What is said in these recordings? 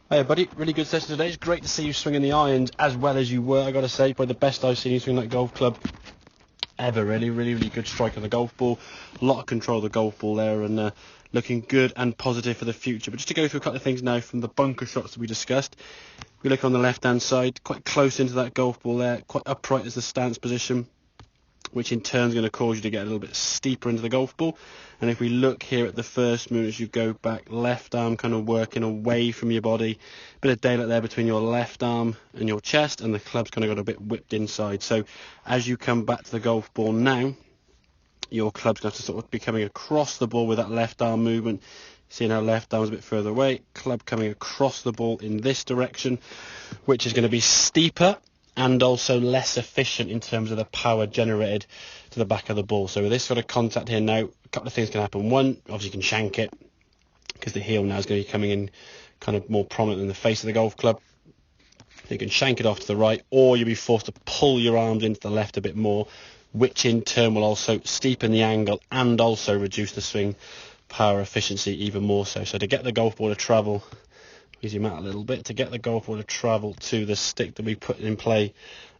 Hey buddy, really good session today. It's great to see you swinging the irons as well as you were. I got to say, probably the best I've seen you swing that golf club ever. Really good strike on the golf ball. A lot of control of the golf ball there, and looking good and positive for the future. But just to go through a couple of things now from the bunker shots that we discussed. We look on the left hand side, quite close into that golf ball there, quite upright as the stance position, which in turn is going to cause you to get a little bit steeper into the golf ball. And if we look here at the first move, as you go back, left arm kind of working away from your body, bit of daylight there between your left arm and your chest, and the club's kind of got a bit whipped inside. So as you come back to the golf ball now, your club's going to have to sort of be coming across the ball with that left arm movement. Seeing how left arm's a bit further away, club coming across the ball in this direction, which is going to be steeper and also less efficient in terms of the power generated to the back of the ball. So with this sort of contact here now, a couple of things can happen. One, obviously you can shank it, because the heel now is going to be coming in kind of more prominent in the face of the golf club. You can shank it off to the right, or you'll be forced to pull your arms into the left a bit more, which in turn will also steepen the angle and also reduce the swing power efficiency even more so. So to get the golf ball to travel, zoom out a little bit, to get the golf ball to travel to the stick that we put in play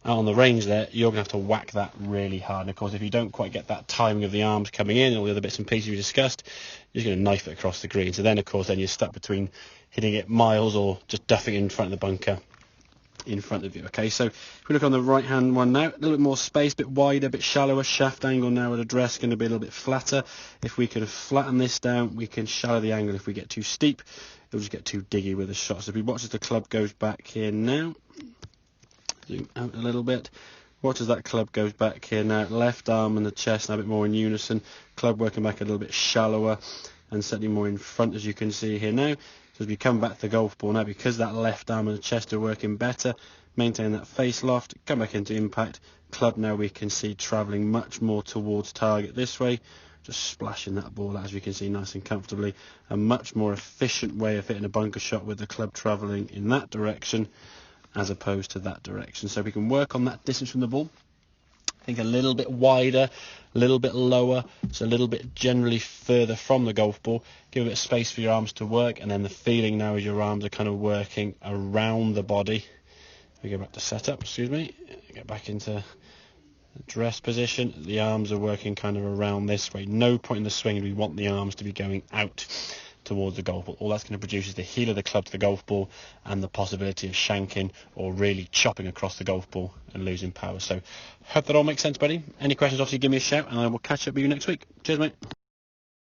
out on the range there, you're going to have to whack that really hard. And of course, if you don't quite get that timing of the arms coming in and all the other bits and pieces we discussed, you're going to knife it across the green. So then, of course, then you're stuck between hitting it miles or just duffing it in front of the bunker in front of you. Okay, so if we look on the right hand one now, a little bit more space, a bit wider, a bit shallower, shaft angle now at address going to be a little bit flatter. If we can flatten this down, we can shallow the angle. If we get too steep, it'll just get too diggy with the shot. So if we watch as the club goes back here now, zoom out a little bit, watch as that club goes back here now, left arm and the chest now a bit more in unison, club working back a little bit shallower and certainly more in front, as you can see here now. So as we come back to the golf ball now, because that left arm and the chest are working better, maintain that face loft, come back into impact, club now we can see travelling much more towards target this way, just splashing that ball out, as we can see, nice and comfortably. A much more efficient way of hitting a bunker shot with the club travelling in that direction as opposed to that direction. So we can work on that distance from the ball. I think a little bit wider, a little bit lower, so a little bit generally further from the golf ball. Give a bit of space for your arms to work, and then the feeling now is your arms are kind of working around the body. We go back to setup, get back into dress position. The arms are working kind of around this way. No point in the swing we want the arms to be going out towards the golf ball. All that's going to produce is the heel of the club to the golf ball and the possibility of shanking or really chopping across the golf ball and losing power. So hope that all makes sense, buddy. Any questions, obviously give me a shout and I will catch up with you next week. Cheers, mate.